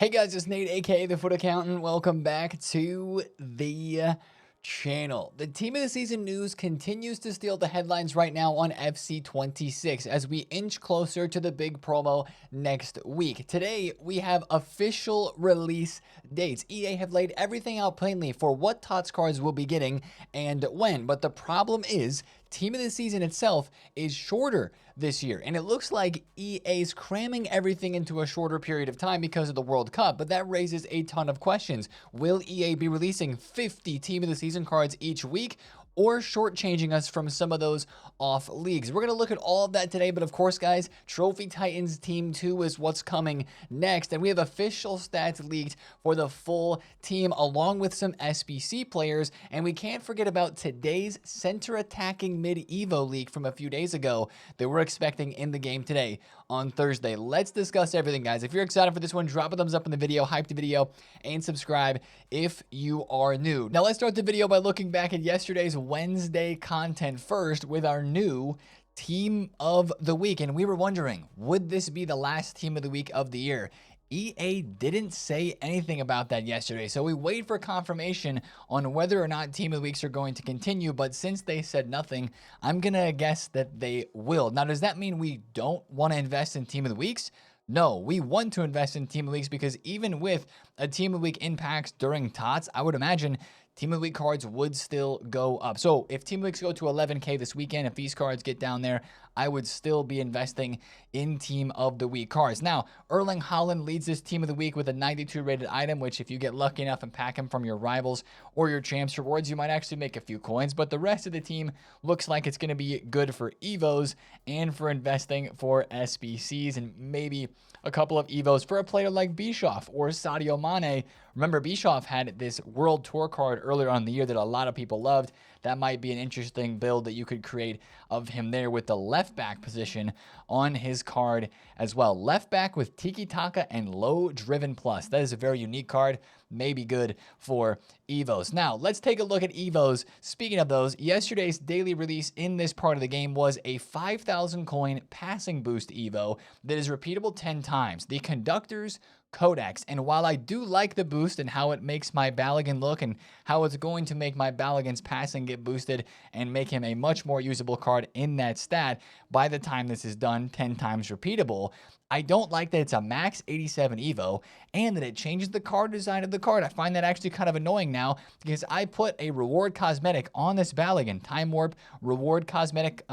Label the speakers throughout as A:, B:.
A: Hey guys, it's Nate, aka TheFutAccountant. Welcome back to the channel. The team of the season news continues to steal the headlines right now on FC26 as we inch closer to the big promo next week. Today, we have official release dates. EA have laid everything out plainly for what TOTS cards we'll be getting and when, but the problem is team of the season itself is shorter this year, and it looks like EA's cramming everything into a shorter period of time because of the World Cup, but that raises a ton of questions. Will EA be releasing 50 team of the season cards each week, or shortchanging us from some of those off leagues? We're going to look at all of that today, but of course, guys, Trophy Titans Team 2 is what's coming next, and we have official stats leaked for the full team, along with some SBC players, and we can't forget about today's center attacking mid-evo leak from a few days ago that we're expecting in the game today on Thursday. Let's discuss everything, guys. If you're excited for this one, drop a thumbs up in the video, hype the video, and subscribe if you are new. Now, let's start the video by looking back at yesterday's Wednesday content first with our new team of the week. And we were wondering, would this be the last team of the week of the year? EA didn't say anything about that yesterday, so we wait for confirmation on whether or not Team of the Weeks are going to continue, but since they said nothing, I'm going to guess that they will. Now, does that mean we don't want to invest in Team of the Weeks? No, we want to invest in Team of the Weeks because even with a Team of the Week in packs during TOTS, I would imagine Team of the Week cards would still go up. So if Team of the Weeks go to 11K this weekend, if these cards get down there, I would still be investing in Team of the Week cards. Now, Erling Haaland leads this Team of the Week with a 92 rated item, which if you get lucky enough and pack him from your rivals or your champs rewards, you might actually make a few coins. But the rest of the team looks like it's going to be good for Evos and for investing for SBCs and maybe a couple of Evos for a player like Bischoff or Sadio Mane. Remember, Bischoff had this World Tour card earlier on in the year that a lot of people loved. That might be an interesting build that you could create of him there with the left back position on his card as well. Left back with Tiki Taka and Low Driven Plus. That is a very unique card. Maybe good for Evos. Now, let's take a look at Evos. Speaking of those, yesterday's daily release in this part of the game was a 5,000 coin passing boost Evo that is repeatable 10 times. The Conductor's Codex. And while I do like the boost and how it makes my Balogun look and how it's going to make my Balogun's passing get boosted and make him a much more usable card in that stat by the time this is done 10 times repeatable, I don't like that it's a max 87 Evo and that it changes the card design of the card. I find that actually kind of annoying now because I put a reward cosmetic on this Balogun, Time Warp reward cosmetic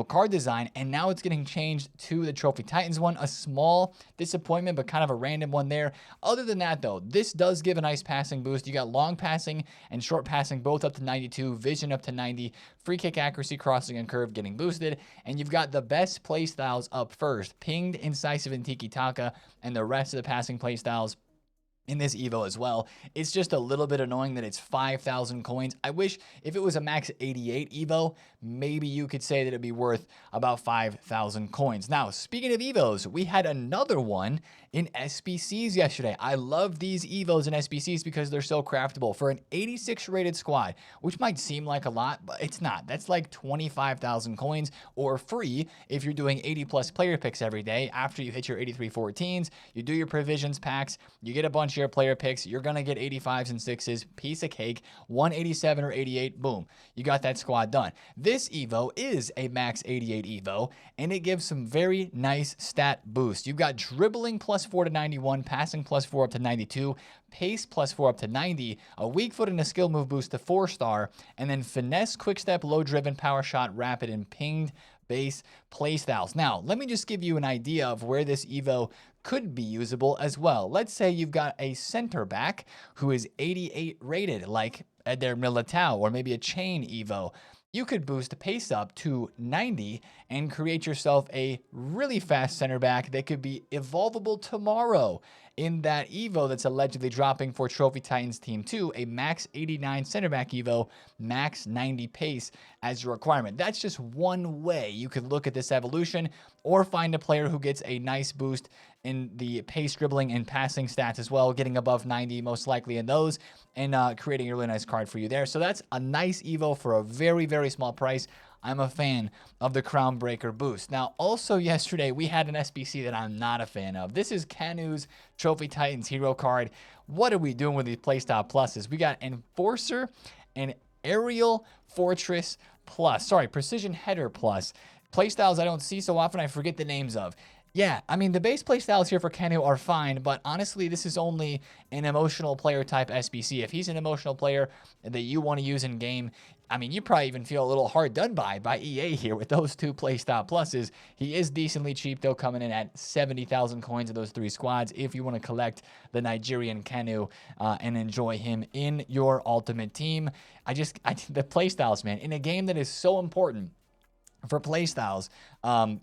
A: card design, and now it's getting changed to the Trophy Titans one. A small disappointment, but kind of a random one there. Other than that, though, this does give a nice passing boost. You got long passing and short passing both up to 92, vision up to 90, free kick accuracy, crossing, and curve getting boosted, and you've got the best play styles up first, pinged, incisive, and tiki taka, and the rest of the passing play styles in this Evo as well. It's just a little bit annoying that it's 5,000 coins. I wish if it was a max 88 Evo, maybe you could say that it'd be worth about 5,000 coins. Now, speaking of Evos, we had another one in SBCs yesterday. I love these Evos and SBCs because they're so craftable. For an 86 rated squad, which might seem like a lot, but it's not. That's like 25,000 coins or free if you're doing 80 plus player picks every day. After you hit your 83 14s, you do your provisions packs, you get a bunch of your player picks, you're going to get 85s and 6s, piece of cake, 187 or 88, boom, you got that squad done. This Evo is a max 88 Evo, and it gives some very nice stat boost. You've got dribbling plus 4 to 91, passing plus 4 up to 92, pace plus 4 up to 90, a weak foot and a skill move boost to 4-star, and then finesse, quick step, low driven, power shot, rapid, and pinged base playstyles. Now, let me just give you an idea of where this Evo could be usable as well. Let's say you've got a center back who is 88 rated, like Eder Militao or maybe a chain Evo. You could boost the pace up to 90 and create yourself a really fast center back that could be evolvable tomorrow in that Evo that's allegedly dropping for Trophy Titans Team 2, a max 89 center back Evo, max 90 pace as your requirement. That's just one way you could look at this evolution, or find a player who gets a nice boost in the pace, dribbling, and passing stats as well, getting above 90 most likely in those, and creating a really nice card for you there. So that's a nice Evo for a very, very small price. I'm a fan of the Crown Breaker boost. Now, also yesterday, we had an SBC that I'm not a fan of. This is Canu's Trophy Titans hero card. What are we doing with these playstyle pluses? We got Enforcer and Aerial Fortress Plus. Sorry, Precision Header Plus. Playstyles I don't see so often, I forget the names of. Yeah, I mean, the base playstyles here for Canu are fine, but honestly, this is only an emotional player type SBC. If he's an emotional player that you want to use in game, I mean, you probably even feel a little hard done by EA here with those two playstyle pluses. He is decently cheap, though, coming in at 70,000 coins of those 3 squads if you want to collect the Nigerian Canu and enjoy him in your ultimate team. The playstyles, man, in a game that is so important for playstyles,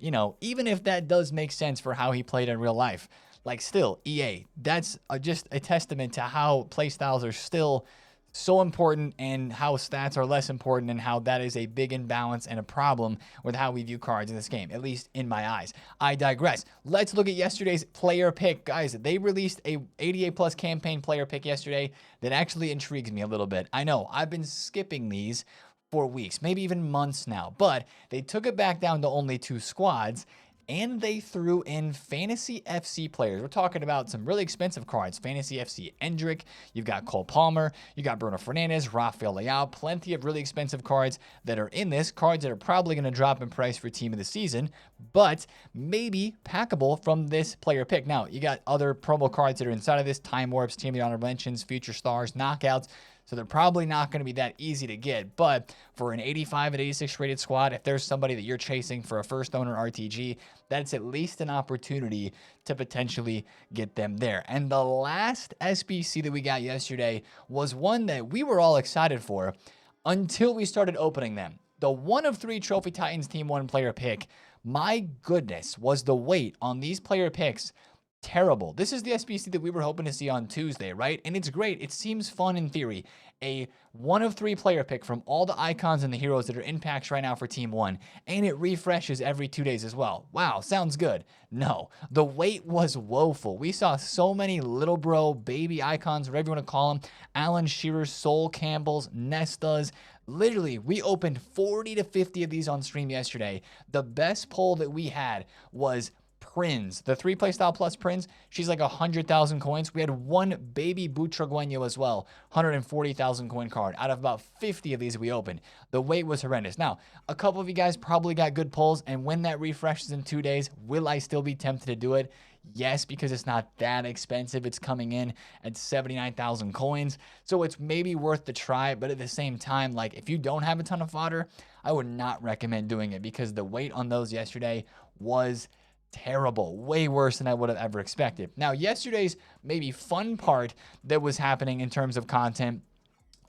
A: you know, even if that does make sense for how he played in real life, like still EA, that's just a testament to how playstyles are still so important and how stats are less important, and how that is a big imbalance and a problem with how we view cards in this game, at least in my eyes. I digress. Let's look at yesterday's player pick. Guys, they released a 88 plus campaign player pick yesterday that actually intrigues me a little bit. I know I've been skipping these for weeks, maybe even months now, but they took it back down to only 2 squads, and they threw in Fantasy FC players. We're talking about some really expensive cards. Fantasy FC Endrick, you've got Cole Palmer, you got Bruno Fernandes, Rafael Leao, plenty of really expensive cards that are in this, cards that are probably going to drop in price for team of the season, but maybe packable from this player pick. Now, you got other promo cards that are inside of this, Time Warps, Team of the Honorable Mentions, Future Stars, Knockouts, so they're probably not going to be that easy to get. But for an 85 and 86 rated squad, if there's somebody that you're chasing for a first owner RTG, that's at least an opportunity to potentially get them there. And the last SBC that we got yesterday was one that we were all excited for until we started opening them. The 1 of 3 Trophy Titans Team 1 player pick. My goodness, was the wait on these player picks terrible. This is the SBC that we were hoping to see on Tuesday, right? And it's great. It seems fun in theory. A 1 of 3 player pick from all the icons and the heroes that are in packs right now for Team 1. And it refreshes every 2 days as well. Wow, sounds good. No, the wait was woeful. We saw so many little bro, baby icons, whatever you want to call them. Alan Shearer's, Sol Campbell's, Nesta's. Literally, we opened 40 to 50 of these on stream yesterday. The best poll that we had was Prinz, the 3 playstyle plus Prinz. She's like 100,000 coins. We had 1 baby Butragueño as well, 140,000 coin card out of about 50 of these we opened. The wait was horrendous. Now, a couple of you guys probably got good pulls, and when that refreshes in 2 days, will I still be tempted to do it? Yes, because it's not that expensive. It's coming in at 79,000 coins, so it's maybe worth the try. But at the same time, like, if you don't have a ton of fodder, I would not recommend doing it, because the wait on those yesterday was terrible, way worse than I would have ever expected. Now, yesterday's maybe fun part that was happening in terms of content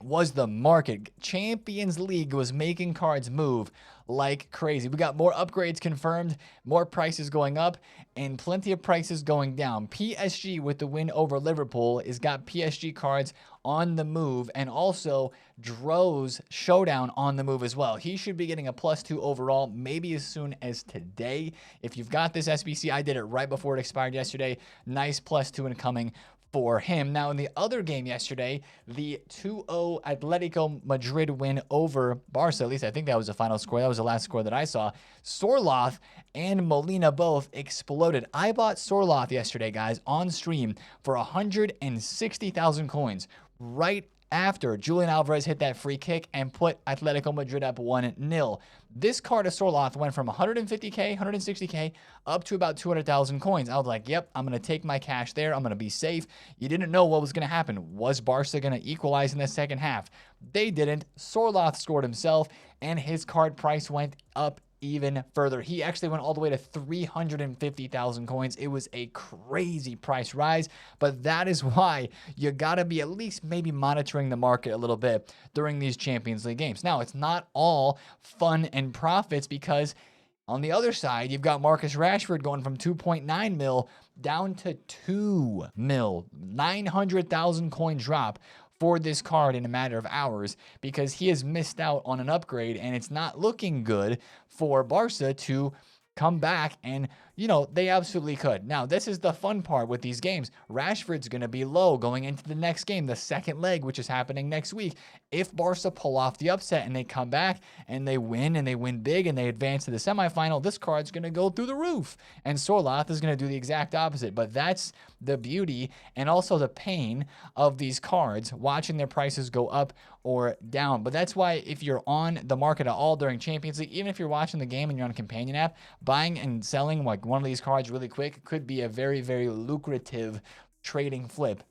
A: was the market. Champions League was making cards move like crazy. We got more upgrades confirmed, more prices going up, and plenty of prices going down. PSG with the win over Liverpool has got PSG cards on the move, and also Dro's Showdown on the move as well. He should be getting a +2 overall, maybe as soon as today. If you've got this SBC, I did it right before it expired yesterday. Nice +2 incoming for him. Now, in the other game yesterday, the 2-0 Atletico Madrid win over Barca, at least I think that was the final score. That was the last score that I saw. Sorloth and Molina both exploded. I bought Sorloth yesterday, guys, on stream for 160,000 coins right after Julian Alvarez hit that free kick and put Atletico Madrid up 1-0. This card of Sorloth went from 150k, 160k, up to about 200,000 coins. I was like, yep, I'm going to take my cash there. I'm going to be safe. You didn't know what was going to happen. Was Barca going to equalize in the second half? They didn't. Sorloth scored himself, and his card price went up even further. He actually went all the way to 350,000 coins. It was a crazy price rise, but that is why you gotta be at least maybe monitoring the market a little bit during these Champions League games. Now, it's not all fun and profits, because on the other side, you've got Marcus Rashford going from 2.9 mil down to 2 mil, 900,000 coin drop for this card in a matter of hours, because he has missed out on an upgrade, and it's not looking good for Barca to come back and they absolutely could. Now, this is the fun part with these games. Rashford's going to be low going into the next game, the second leg, which is happening next week. If Barca pull off the upset and they come back and they win big and they advance to the semifinal, this card's going to go through the roof. And Sorloth is going to do the exact opposite. But that's the beauty and also the pain of these cards, watching their prices go up or down. But that's why if you're on the market at all during Champions League, even if you're watching the game and you're on a companion app, buying and selling like one of these cards really quick could be a very, very lucrative trading flip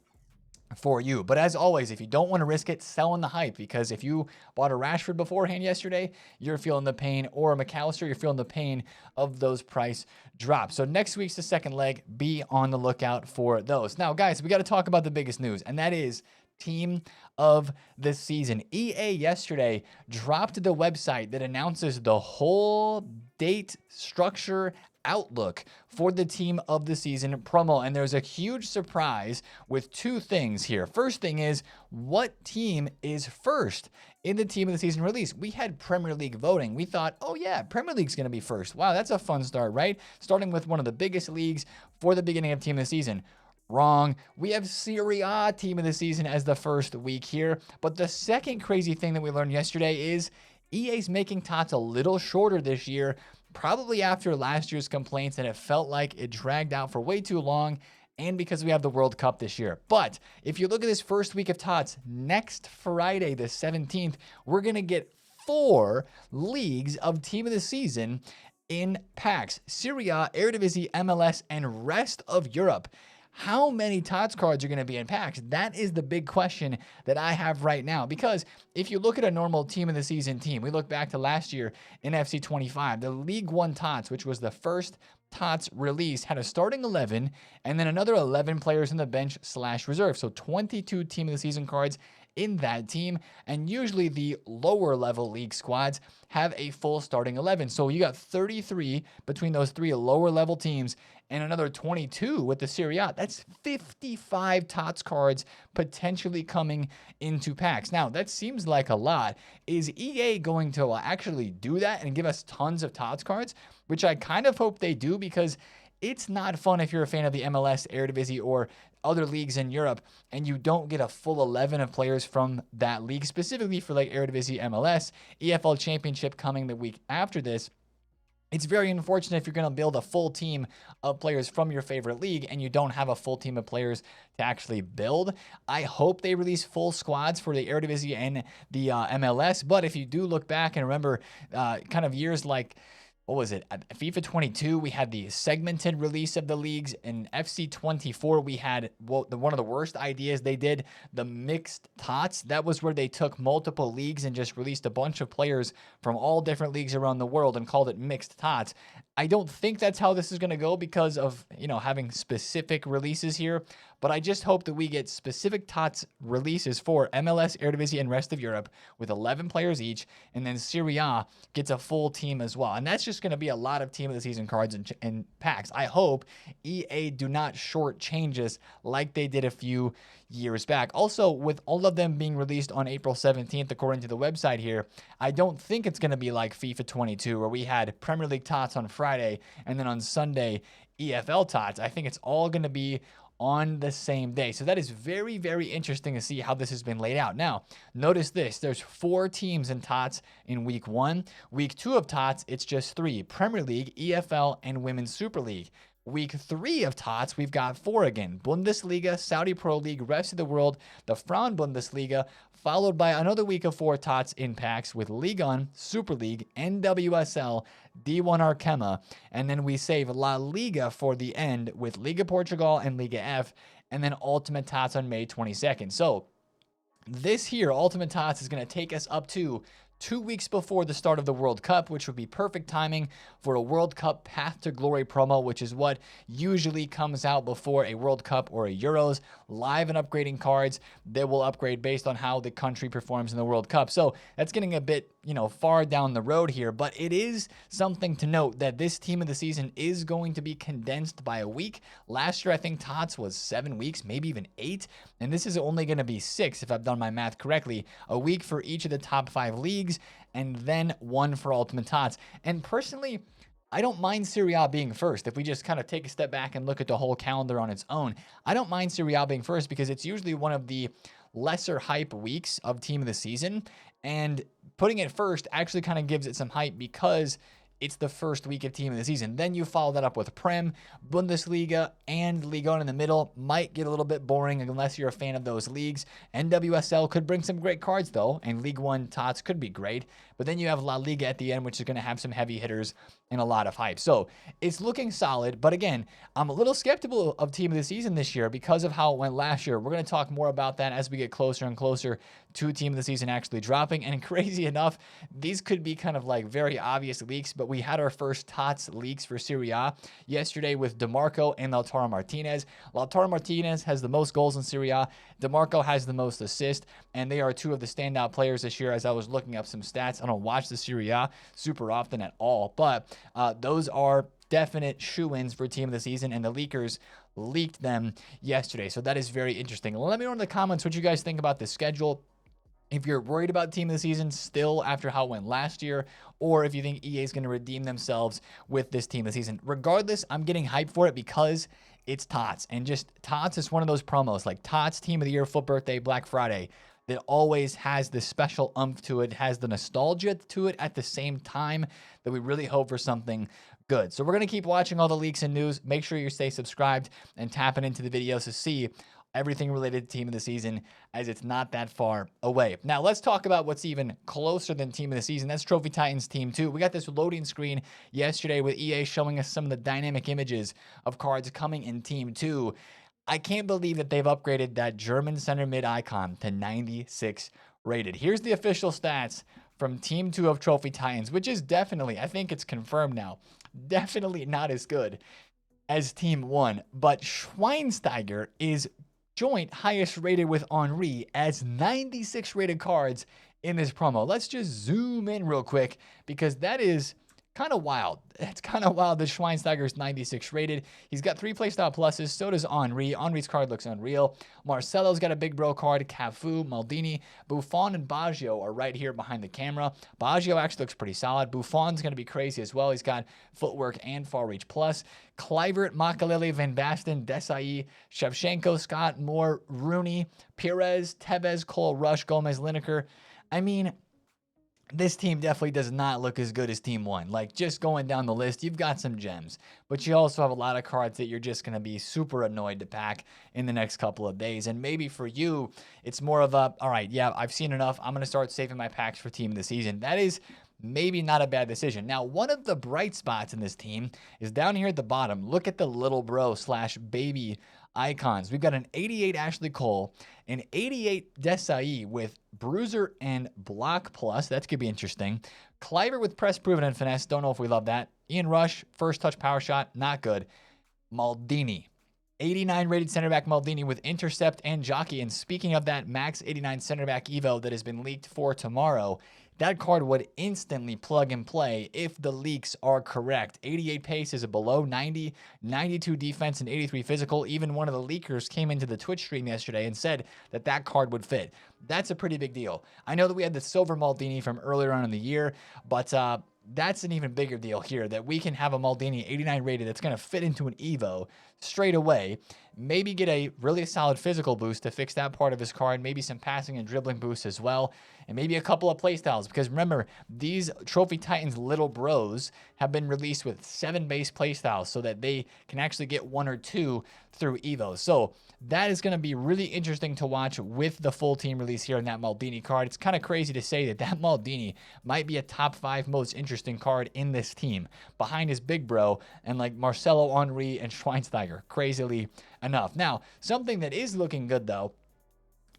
A: for you. But as always, if you don't want to risk it, sell on the hype, because if you bought a Rashford beforehand yesterday, you're feeling the pain, or a McAllister, you're feeling the pain of those price drops. So next week's the second leg. Be on the lookout for those. Now, guys, we got to talk about the biggest news, and that is team of the season. EA yesterday dropped the website that announces the whole date, structure, outlook for the team of the season promo, and there's a huge surprise with two things here. First thing is, what team is first in the team of the season release? We had Premier League voting. We thought, oh yeah, Premier League's going to be first. Wow, that's a fun start, right? Starting with one of the biggest leagues for the beginning of team of the season. Wrong. We have Serie A team of the season as the first week here. But the second crazy thing that we learned yesterday is EA's making TOTS a little shorter this year, probably after last year's complaints and it felt like it dragged out for way too long, and because we have the World Cup this year. But if you look at this first week of TOTS, next Friday, the 17th, we're going to get 4 leagues of team of the season in packs: Serie A, Eredivisie, MLS, and rest of Europe. How many TOTS cards are going to be in packs? That is the big question that I have right now. Because if you look at a normal team of the season team, we look back to last year in FC 25, the League One TOTS, which was the first TOTS release, had a starting 11 and then another 11 players in the bench/reserve. So 22 team of the season cards in that team, and usually the lower level league squads have a full starting 11. So you got 33 between those 3 lower level teams and another 22 with the Serie A. That's 55 TOTS cards potentially coming into packs. Now, that seems like a lot. Is EA going to actually do that and give us tons of TOTS cards? Which I kind of hope they do, because it's not fun if you're a fan of the MLS, Eredivisie, or other leagues in Europe, and you don't get a full 11 of players from that league, specifically for like Eredivisie, MLS, EFL Championship coming the week after this. It's very unfortunate if you're going to build a full team of players from your favorite league and you don't have a full team of players to actually build. I hope they release full squads for the Eredivisie and the MLS, but if you do look back and remember kind of years like, what was it? At FIFA 22, we had the segmented release of the leagues. In FC 24, we had one of the worst ideas they did, the mixed TOTS. That was where they took multiple leagues and just released a bunch of players from all different leagues around the world and called it mixed TOTS. I don't think that's how this is going to go because of, having specific releases here. But I just hope that we get specific TOTS releases for MLS, Eredivisie, and rest of Europe with 11 players each. And then Serie A gets a full team as well. And that's just going to be a lot of team of the season cards and packs. I hope EA do not shortchange us like they did a few years back. Also, with all of them being released on April 17th, according to the website here, I don't think it's going to be like FIFA 22, where we had Premier League TOTS on Friday and then on Sunday EFL TOTS. I think it's all going to be on the same day. So that is very, very interesting to see how this has been laid out. Now, notice this. There's 4 teams in TOTS in week 1. Week 2 of TOTS, it's just 3. Premier League, EFL, and Women's Super League. Week 3 of TOTS, we've got 4 again. Bundesliga, Saudi Pro League, rest of the world, the Frauen Bundesliga, followed by another week of 4 TOTS in packs with Ligue 1, Super League, NWSL, D1 Arkema, and then we save La Liga for the end with Liga Portugal and Liga F, and then Ultimate TOTS on May 22nd. So this here, Ultimate TOTS, is going to take us up to 2 weeks before the start of the World Cup, which would be perfect timing for a World Cup Path to Glory promo, which is what usually comes out before a World Cup or a Euros. Live and upgrading cards, they will upgrade based on how the country performs in the World Cup. So that's getting a bit, far down the road here, but it is something to note that this team of the season is going to be condensed by a week. Last year, I think TOTS was 7 weeks, maybe even 8, and this is only going to be 6, if I've done my math correctly. A week for each of the top 5 leagues, and then 1 for Ultimate TOTS. And personally, I don't mind Serie A being first. If we just kind of take a step back and look at the whole calendar on its own, I don't mind Serie A being first because it's usually one of the lesser hype weeks of team of the season. And putting it first actually kind of gives it some hype because it's the first week of team of the season. Then you follow that up with Prem, Bundesliga, and Liga 1 in the middle. Might get a little bit boring unless you're a fan of those leagues. NWSL could bring some great cards, though, and League 1 TOTS could be great. But then you have La Liga at the end, which is going to have some heavy hitters and a lot of hype. So it's looking solid. But again, I'm a little skeptical of team of the season this year because of how it went last year. We're going to talk more about that as we get closer and closer to team of the season actually dropping. And crazy enough, these could be kind of like very obvious leaks, but we had our first TOTS leaks for Serie A yesterday with DeMarco and Lautaro Martinez. Lautaro Martinez has the most goals in Serie A. DeMarco has the most assists, and they are two of the standout players this year. As I was looking up some stats, I don't watch the Serie A super often at all, but those are definite shoo-ins for team of the season, and the leakers leaked them yesterday. So that is very interesting. Let me know in the comments what you guys think about the schedule. If you're worried about team of the season still after how it went last year, or if you think EA is going to redeem themselves with this team of the season. Regardless, I'm getting hyped for it because it's TOTS. And just TOTS is one of those promos like TOTS Team of the Year, Foot Birthday, Black Friday, that always has this special umph to it, has the nostalgia to it at the same time that we really hope for something good. So we're going to keep watching all the leaks and news. Make sure you stay subscribed and tapping into the videos to see everything related to team of the season, as it's not that far away. Now let's talk about what's even closer than team of the season. That's Trophy Titans Team 2. We got this loading screen yesterday with EA showing us some of the dynamic images of cards coming in Team 2. I can't believe that they've upgraded that German center mid icon to 96 rated. Here's the official stats from Team 2 of Trophy Titans, which is definitely, I think it's confirmed now, definitely not as good as Team 1. But Schweinsteiger is joint highest rated with Henry as 96 rated cards in this promo. Let's just zoom in real quick because that is kind of wild. It's kind of wild that Schweinsteiger is 96 rated. He's got 3 playstyle pluses. So does Henry. Henry's card looks unreal. Marcelo's got a big bro card. Cafu, Maldini, Buffon, and Baggio are right here behind the camera. Baggio actually looks pretty solid. Buffon's going to be crazy as well. He's got footwork and far reach plus. Kluivert, Makelele, Van Basten, Desai, Shevchenko, Scott, Moore, Rooney, Perez, Tevez, Cole, Rush, Gomez, Lineker. I mean, this team definitely does not look as good as Team 1. Like, just going down the list, you've got some gems, but you also have a lot of cards that you're just going to be super annoyed to pack in the next couple of days. And maybe for you, it's more of a, all right, yeah, I've seen enough. I'm going to start saving my packs for team of the season. That is maybe not a bad decision. Now, one of the bright spots in this team is down here at the bottom. Look at the little bro / baby icons. We've got an 88 Ashley Cole, an 88 Desai with Bruiser and Block Plus. That could be interesting. Kluivert with Press Proven and Finesse. Don't know if we love that. Ian Rush, first touch power shot. Not good. Maldini. 89 rated center back Maldini with intercept and jockey. And speaking of that max 89 center back Evo that has been leaked for tomorrow, that card would instantly plug and play if the leaks are correct. 88 pace is a below 90, 92 defense, and 83 physical. Even one of the leakers came into the Twitch stream yesterday and said that that card would fit. That's a pretty big deal. I know that we had the silver Maldini from earlier on in the year, but that's an even bigger deal here, that we can have a Maldini 89 rated that's going to fit into an Evo straight away. Maybe get a really solid physical boost to fix that part of his card. Maybe some passing and dribbling boosts as well. And maybe a couple of playstyles. Because remember, these Trophy Titans little bros have been released with 7 base playstyles so that they can actually get 1 or 2 through Evo. So that is going to be really interesting to watch with the full team release here in that Maldini card. It's kind of crazy to say that that Maldini might be a top 5 most interesting card in this team, behind his big bro and like Marcelo, Henry, and Schweinsteiger. Crazily enough. Now, something that is looking good though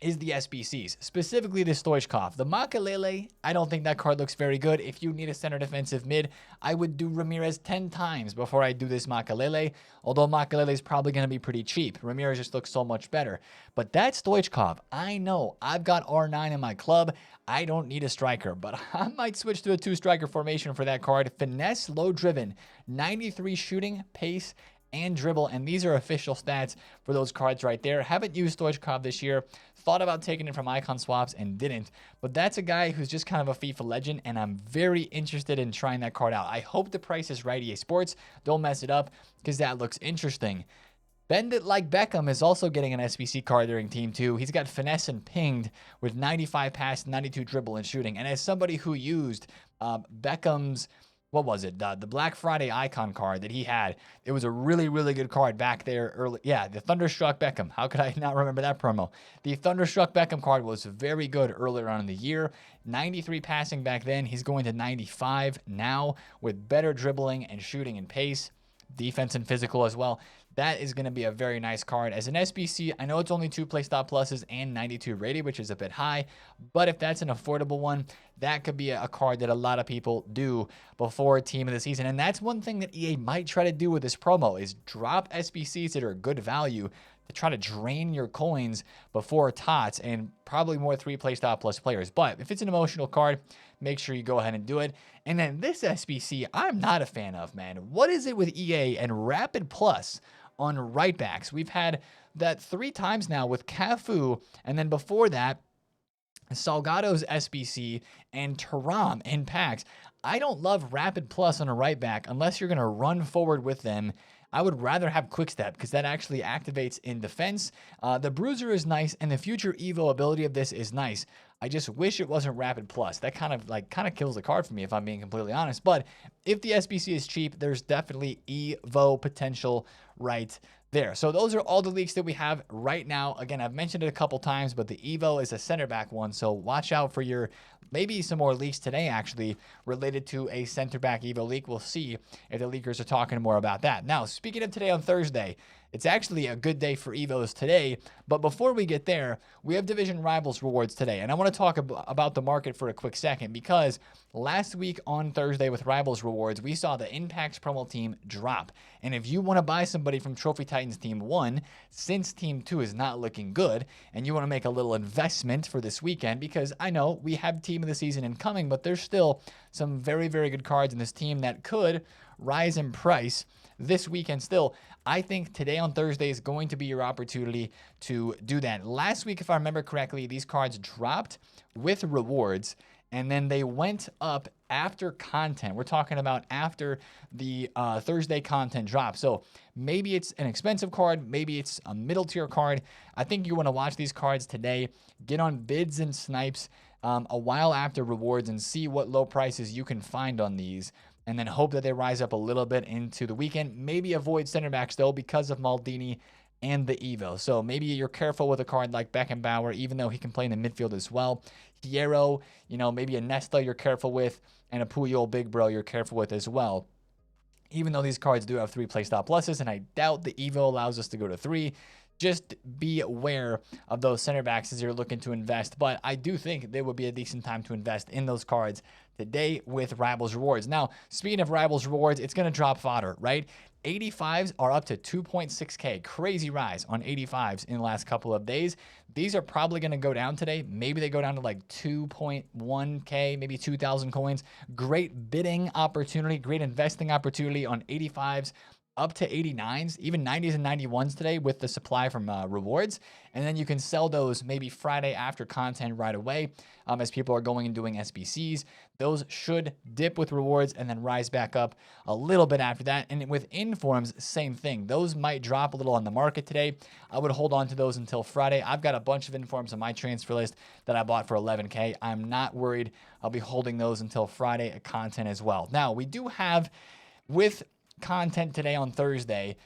A: is the SBCs, specifically the Stoichkov. The Makelele, I don't think that card looks very good. If you need a center defensive mid, I would do Ramirez 10 times before I do this Makelele, although Makelele is probably going to be pretty cheap. Ramirez just looks so much better. But that Stoichkov, I know I've got R9 in my club. I don't need a striker, but I might switch to a 2-striker formation for that card. Finesse, low driven, 93 shooting, pace, and dribble, and these are official stats for those cards right there. Haven't used Stoichkov this year. Thought about taking it from icon swaps and didn't, but that's a guy who's just kind of a FIFA legend, and I'm very interested in trying that card out. I hope the price is right, EA Sports. Don't mess it up, because that looks interesting. Bend It Like Beckham is also getting an SBC card during Team 2. He's got finesse and pinged with 95 pass, 92 dribble and shooting. And as somebody who used Beckham's, what was it? The Black Friday icon card that he had, it was a really, really good card back there early. Yeah, the Thunderstruck Beckham. How could I not remember that promo? The Thunderstruck Beckham card was very good earlier on in the year. 93 passing back then. He's going to 95 now with better dribbling and shooting and pace. Defense and physical as well. That is going to be a very nice card. As an SBC, I know it's only 2 play stop pluses and 92 rated, which is a bit high, but if that's an affordable one, that could be a card that a lot of people do before team of the season. And that's one thing that EA might try to do with this promo, is drop SBCs that are good value to try to drain your coins before TOTS, and probably more 3 play stop plus players. But if it's an emotional card, make sure you go ahead and do it. And then this SBC, I'm not a fan of, man. What is it with EA and Rapid Plus on right backs? We've had that 3 times now with Cafu, and then before that, Salgado's SBC and Thuram in packs. I don't love Rapid Plus on a right back unless you're going to run forward with them. I would rather have Quick Step because that actually activates in defense. The Bruiser is nice, and the future Evo ability of this is nice. I just wish it wasn't Rapid Plus. That kind of kills the card for me, if I'm being completely honest. But if the SBC is cheap, there's definitely Evo potential right there. So those are all the leaks that we have right now. Again, I've mentioned it a couple times, but the Evo is a center back one. So watch out for maybe some more leaks today, actually, related to a center back Evo leak. We'll see if the leakers are talking more about that. Now, speaking of today on Thursday, it's actually a good day for Evos today. But before we get there, we have Division Rivals rewards today. And I want to talk about the market for a quick second, because last week on Thursday with Rivals rewards, we saw the Impacts promo team drop. And if you want to buy somebody from Trophy Titans Team 1, since Team 2 is not looking good, and you want to make a little investment for this weekend, because I know we have Team of the Season incoming, but there's still some very, very good cards in this team that could rise in price this weekend still. I think today on Thursday is going to be your opportunity to do that. Last week, if I remember correctly, these cards dropped with rewards, and then they went up after content. We're talking about after the Thursday content drop. So maybe it's an expensive card, maybe it's a middle tier card. I think you want to watch these cards today, get on bids and snipes a while after rewards, and see what low prices you can find on these, and then hope that they rise up a little bit into the weekend. Maybe avoid center backs, though, because of Maldini and the Evo. So maybe you're careful with a card like Beckenbauer, even though he can play in the midfield as well. Hierro, maybe a Nesta you're careful with, and a Puyol Big Bro you're careful with as well. Even though these cards do have 3 play stop pluses, and I doubt the Evo allows us to go to 3. Just be aware of those center backs as you're looking to invest. But I do think there would be a decent time to invest in those cards today with Rivals rewards. Now, speaking of Rivals rewards, it's going to drop fodder, right? 85s are up to 2.6K. Crazy rise on 85s in the last couple of days. These are probably going to go down today. Maybe they go down to like 2.1K, maybe 2,000 coins. Great bidding opportunity, great investing opportunity on 85s. Up to 89s, even 90s and 91s today with the supply from rewards. And then you can sell those maybe Friday after content right away as people are going and doing SBCs. Those should dip with rewards and then rise back up a little bit after that. And with informs, same thing. Those might drop a little on the market today. I would hold on to those until Friday. I've got a bunch of informs on my transfer list that I bought for 11K. I'm not worried. I'll be holding those until Friday at content as well. Now, we do have with content today on Thursday,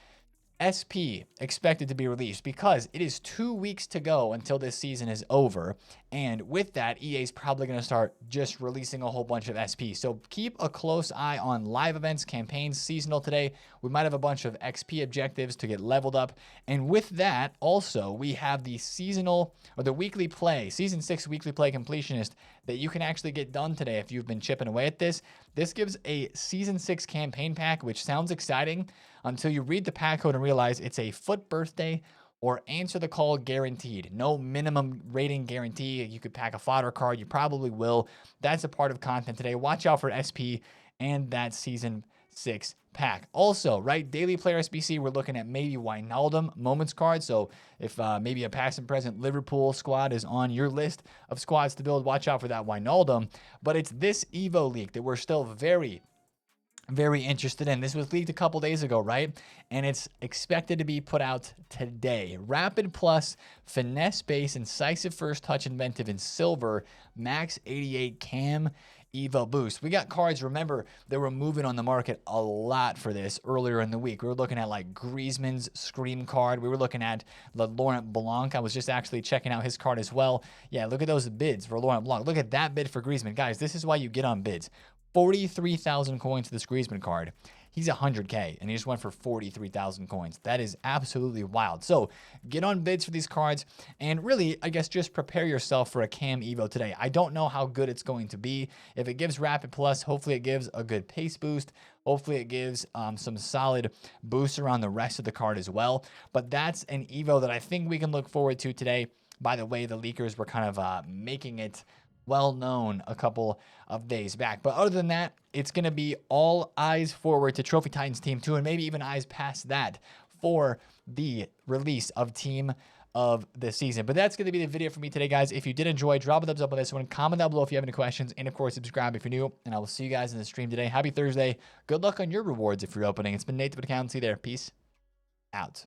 A: SP expected to be released because it is 2 weeks to go until this season is over. And with that, EA is probably going to start just releasing a whole bunch of SP. So keep a close eye on live events, campaigns, seasonal today. We might have a bunch of XP objectives to get leveled up. And with that, also, we have the seasonal or the weekly play, Season 6 weekly play completionist that you can actually get done today if you've been chipping away at this. This gives a Season 6 campaign pack, which sounds exciting until you read the pack code and realize it's a foot birthday or answer the call guaranteed. No minimum rating guarantee. You could pack a fodder card. You probably will. That's a part of content today. Watch out for SP and that Season 6-pack. Also, right, daily player SBC, we're looking at maybe Wijnaldum moments card. So if maybe a past and present Liverpool squad is on your list of squads to build, watch out for that Wijnaldum. But it's this Evo leak that we're still very interested in. This was leaked a couple days ago, right? And it's expected to be put out today. Rapid Plus, Finesse Base, Incisive First Touch, Inventive in silver, Max 88 Cam, Evo Boost. We got cards, remember, that were moving on the market a lot for this earlier in the week. We were looking at like Griezmann's Scream card. We were looking at Laurent Blanc. I was just actually checking out his card as well. Yeah, look at those bids for Laurent Blanc. Look at that bid for Griezmann. Guys, this is why you get on bids. 43,000 coins for this Griezmann card. He's 100K, and he just went for 43,000 coins. That is absolutely wild. So get on bids for these cards, and really, I guess, just prepare yourself for a Cam Evo today. I don't know how good it's going to be. If it gives Rapid Plus, hopefully it gives a good pace boost. Hopefully it gives some solid boosts around the rest of the card as well. But that's an Evo that I think we can look forward to today. By the way, the leakers were kind of making it well known a couple of days back. But other than that, it's going to be all eyes forward to Trophy Titans Team 2, and maybe even eyes past that for the release of Team of the Season. But that's going to be the video for me today, guys. If you did enjoy, drop a thumbs up on this one, comment down below if you have any questions, and of course, subscribe if you're new, and I will see you guys in the stream today. Happy Thursday. Good luck on your rewards if you're opening. It's been Nate, TheFutAccountant. See you there. Peace out.